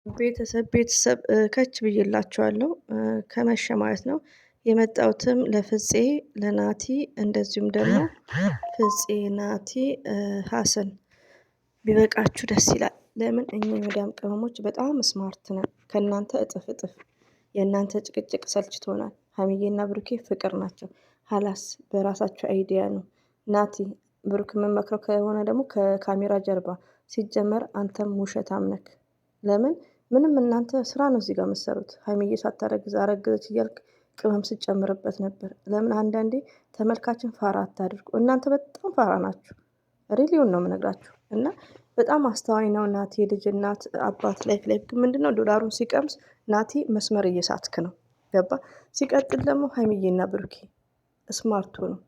ቤተሰብ ከች ብዬላችኋለሁ ከመሸ ማለት ነው። የመጣሁትም ለፍፄ ለናቲ እንደዚሁም ደግሞ ፍፄ ናቲ ሀሰን ቢበቃችሁ ደስ ይላል። ለምን እኛ የመዳም ቅመሞች በጣም ስማርት ነን ከእናንተ እጥፍ እጥፍ። የእናንተ ጭቅጭቅ ሰልችቶናል። ሀይሚዬና ብሩኬ ፍቅር ናቸው። ሀላስ በራሳቸው አይዲያ ነው። ናቲ ብሩክ የምመክረው ከሆነ ደግሞ ከካሜራ ጀርባ ሲጀመር አንተም ውሸታም ነክ። ለምን ምንም እናንተ ስራ ነው እዚህ ጋር የምትሰሩት። ሀይሚዬ ሳታረግዝ አረገዘች እያልክ ቅመም ስጨምርበት ነበር። ለምን አንዳንዴ ተመልካችን ፋራ አታድርጉ። እናንተ በጣም ፋራ ናችሁ። ሪሊውን ነው የምነግራችሁ። እና በጣም አስተዋይ ነው ናቲ። የልጅ እናት አባት ላይ ምንድነው ዶላሩን ሲቀምስ ናቲ መስመር እየሳትክ ነው። ገባ። ሲቀጥል ደግሞ ሀይሚዬና ብሩኬ ስማርቱ ነው።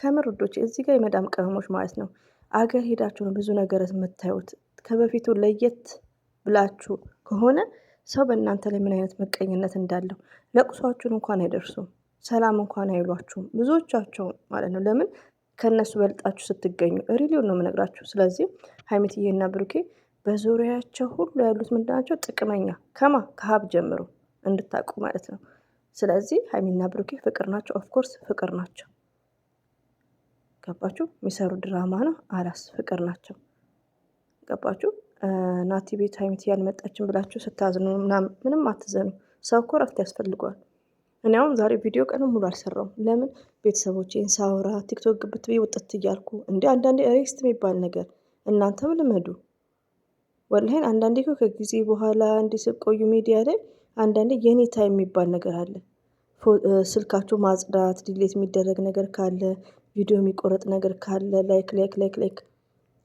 ከምር ውዶቼ እዚህ ጋር የመዳም ቅመሞች ማለት ነው አገር ሄዳችሁ ነው ብዙ ነገር የምታዩት። ከበፊቱ ለየት ብላችሁ ከሆነ ሰው በእናንተ ላይ ምን አይነት ምቀኝነት እንዳለው ለቅሷችሁን እንኳን አይደርሱም። ሰላም እንኳን አይሏችሁም ብዙዎቻቸው ማለት ነው። ለምን ከእነሱ በልጣችሁ ስትገኙ ሪሊውን ነው የምነግራችሁ። ስለዚህ ሀይሚትዬና ብሩኬ በዙሪያቸው ሁሉ ያሉት ምንድን ናቸው? ጥቅመኛ ከሀብ ጀምሮ እንድታውቁ ማለት ነው። ስለዚህ ሀይሚና ብሩኬ ፍቅር ናቸው። ኦፍኮርስ ፍቅር ናቸው። ገባችሁ? የሚሰሩ ድራማ ነው። አላስ ፍቅር ናቸው። ገባችሁ? ናቲ ቤት ሀይሚትዬ አልመጣችም ብላችሁ ስታዝኑ ምንም አትዘኑ። ሰው እኮ እረፍት ያስፈልገዋል። እኔ አሁን ዛሬ ቪዲዮ ቀንም ሙሉ አልሰራውም። ለምን ቤተሰቦቼን ሳውራ ቲክቶክ ግብት ብዬ ውጥት እያልኩ እንደ አንዳንዴ ሬስት የሚባል ነገር እናንተም ልመዱ። ወላሂን አንዳንዴ እኮ ከጊዜ በኋላ እንዲህ ስትቆዩ ሚዲያ ላይ አንዳንዴ የኔታ የሚባል ነገር አለ። ስልካችሁ ማጽዳት፣ ዲሌት የሚደረግ ነገር ካለ፣ ቪዲዮ የሚቆረጥ ነገር ካለ ላይክ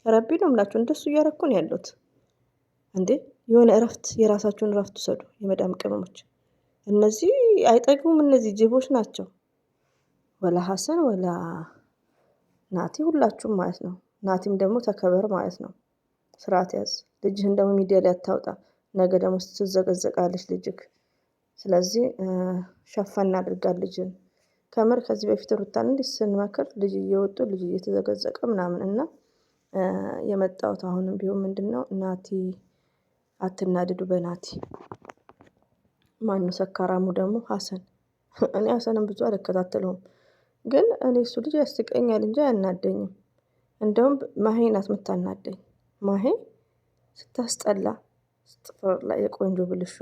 ረቢ ነው የምላችሁ። እንደሱ እያረኩ ነው ያለሁት። እንዴ የሆነ እረፍት የራሳችሁን እረፍት ውሰዱ። የመዳም ቅመሞች እነዚህ አይጠግቡም። እነዚህ ጅቦች ናቸው። ወላ ሀሰን ወላ ናቲ ሁላችሁም ማለት ነው። ናቲም ደግሞ ተከበር ማለት ነው። ስርዓት ያዝ። ልጅህን ደግሞ ሚዲያ ላይ አታውጣ። ነገ ደግሞ ትዘቀዘቃለች ልጅክ። ስለዚህ ሸፈን አድርጋት ልጅን። ከምር ከዚህ በፊት ሩታን እንዲህ ስንመክር ልጅ እየወጡ ልጅ እየተዘቀዘቀ ምናምን እና የመጣሁት አሁንም ቢሆን ምንድነው ናቲ አትናድዱ በናቲ። ማነው ሰካራሙ ደግሞ ሀሰን። እኔ ሀሰንን ብዙ አልከታተለውም፣ ግን እኔ እሱ ልጅ ያስቀኛል እንጂ አያናደኝም። እንደውም ማሄ ናት የምታናደኝ። ማሄ ስታስጠላ ጥፍር ላይ የቆንጆ ብልሹ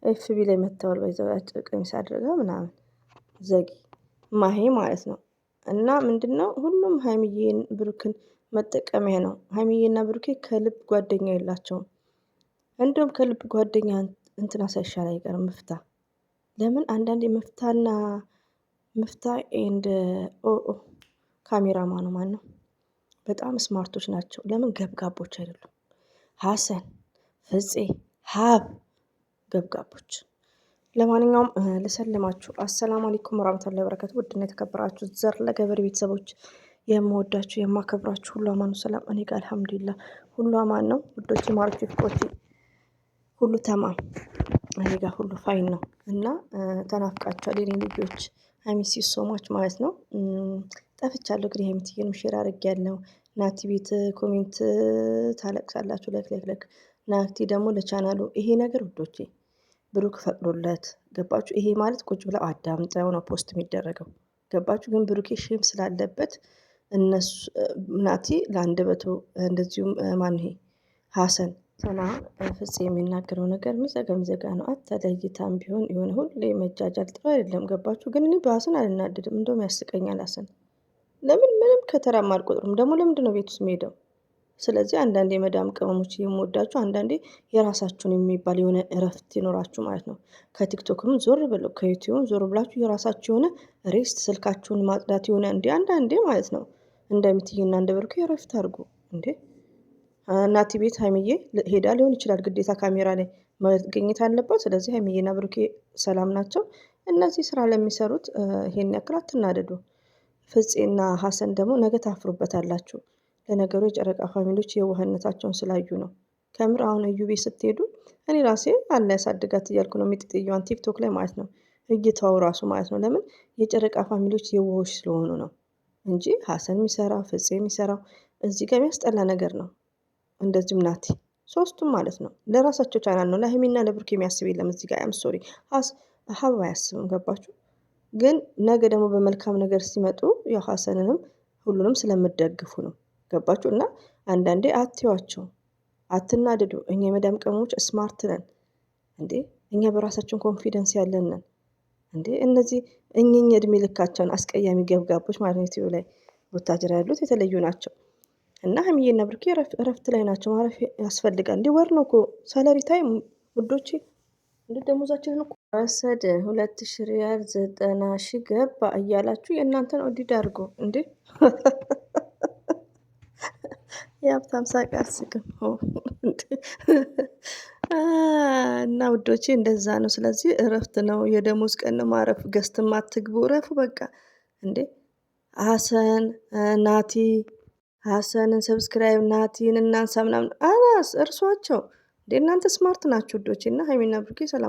ኤፍቢ ላይ መታወል ባይዘው አጭር ቀሚስ አድርጋ ምናምን ዘጊ ማሄ ማለት ነው። እና ምንድነው ሁሉም ሀይሚዬን ብሩክን መጠቀሚያ ነው። ሀይሚዬና ብሩኬ ከልብ ጓደኛ የላቸውም። እንደውም ከልብ ጓደኛ እንትና ሳይሻል አይቀርም ምፍታ። ለምን አንዳንዴ ምፍታ ኤንድ ካሜራማኑ ማን ነው? በጣም ስማርቶች ናቸው። ለምን ገብጋቦች አይደሉም። ሀሰን ፍፄ ሀብ ገብጋቦች። ለማንኛውም ልሰልማችሁ። አሰላሙ አለይኩም ወራህመቱላሂ ወበረካቱ። ውድና የተከበራችሁ ዘር ለገበሬ ቤተሰቦች የምወዳችሁ የማከብራችሁ ሁሉ አማኑ ሰላም። እኔ ጋር አልሐምዱሊላህ ሁሉ አማን ነው። ውዶቼ ማሮቼ ፍቅሮቼ ሁሉ ተማም እኔ ጋር ሁሉ ፋይን ነው። እና ተናፍቃችኋል የኔ ልጆች። ሀይሚሲ ሶማች ማለት ነው። ጠፍቻለሁ እንግዲህ ሀይሚትዬንም ሼር አድርጌያለሁ። ናቲ ቤት ኮሜንት ታለቅሳላችሁ። ለክ ናቲ ደግሞ ለቻናሉ ይሄ ነገር ውዶቼ ብሩክ ፈቅዶለት ገባችሁ። ይሄ ማለት ቁጭ ብለው አዳምጠው ነው ፖስት የሚደረገው ገባችሁ። ግን ብሩኬ ሼም ስላለበት እነሱ ናቲ ለአንደበቱ እንደዚሁም ማን ይሄ ሀሰን ሰና ፍፄ የሚናገረው ነገር የሚዘጋ ነው። አተለይታም ቢሆን የሆነ ሁሌ መጃጃል ጥሩ አይደለም ገባችሁ። ግን እኔ በሀሰን አልናደድም፣ እንደውም ያስቀኛል ሀሰን። ለምን ምንም ከተራም አልቆጥሩም። ደግሞ ለምንድን ነው ቤት ውስጥ የሚሄደው? ስለዚህ አንዳንዴ የመዳም ቅመሞች የምወዳችሁ አንዳንዴ የራሳችሁን የሚባል የሆነ እረፍት ይኖራችሁ ማለት ነው። ከቲክቶክም ዞር ብለው ከዩቲዩብም ዞር ብላችሁ የራሳችሁ የሆነ ሬስት ስልካችሁን ማጽዳት የሆነ እንዲ አንዳንዴ ማለት ነው። እንደምትይና እንደ ብሩኬ እረፍት አድርጉ እንዴ። ናቲ ቤት ሀይሚዬ ሄዳ ሊሆን ይችላል፣ ግዴታ ካሜራ ላይ መገኘት አለባት። ስለዚህ ሀይሚዬና ብሩኬ ሰላም ናቸው። እነዚህ ስራ ለሚሰሩት ይሄን ያክል አትናደዱ። ፍፄና ሀሰን ደግሞ ነገ ታፍሩበታላችሁ። ለነገሩ የጨረቃ ፋሚሊዎች የዋህነታቸውን ስላዩ ነው። ከምር አሁን እዩ ቤት ስትሄዱ እኔ ራሴ አለ ያሳድጋት እያልኩ ነው የሚጥጥየዋን ቲክቶክ ላይ ማለት ነው። እይታው ራሱ ማለት ነው። ለምን የጨረቃ ፋሚሊዎች የዋሆች ስለሆኑ ነው እንጂ ሀሰን የሚሰራው ፍፄ የሚሰራው እዚህ ጋር የሚያስጠላ ነገር ነው። እንደዚሁም ናቲ ሶስቱም ማለት ነው ለራሳቸው ቻናል ነው። ለሀይሚና ለብሩክ የሚያስብ የለም እዚህ ጋር። አም ሶሪ ሀብ አያስብም። ገባችሁ? ግን ነገ ደግሞ በመልካም ነገር ሲመጡ ያው ሀሰንንም ሁሉንም ስለምደግፉ ነው። ገባችሁ? እና አንዳንዴ አትዩዋቸው፣ አትናደዱ። እኛ የመዳም ቅመሞች ስማርት ነን እንዴ! እኛ በራሳችን ኮንፊደንስ ያለን ነን እንዴ! እነዚህ እኝኝ እድሜ ልካቸውን አስቀያሚ ገብጋቦች ማለት ነው ዩቲዩብ ላይ ቦታጅራ ያሉት የተለዩ ናቸው። እና ሀይሚዬና ብሩኬ እረፍት ላይ ናቸው። ማረፍ ያስፈልጋል። እንዲህ ወር ነው እኮ ሳለሪ ታይም ውዶቼ። እንዴት ደሞዛችንን እኮ ወሰደ 2000 ሪያል 90 ሺህ ገባ እያላችሁ የእናንተን ኦዲድ አድርጎ እንዴ! የሀብታም ሳቅ አስቅም እና ውዶቼ እንደዛ ነው። ስለዚህ እረፍት ነው፣ የደሞዝ ቀን ማረፍ። ገስትም አትግቡ፣ እረፉ በቃ እንዴ። ሀሰን ናቲ ሀሰንን ሰብስክራይብ ናቲን እናንሳ ምናምን አላስ እርሷቸው እንዴ። እናንተ ስማርት ናችሁ ውዶቼ። እና ሀይሚና ብሩኬ ሰላም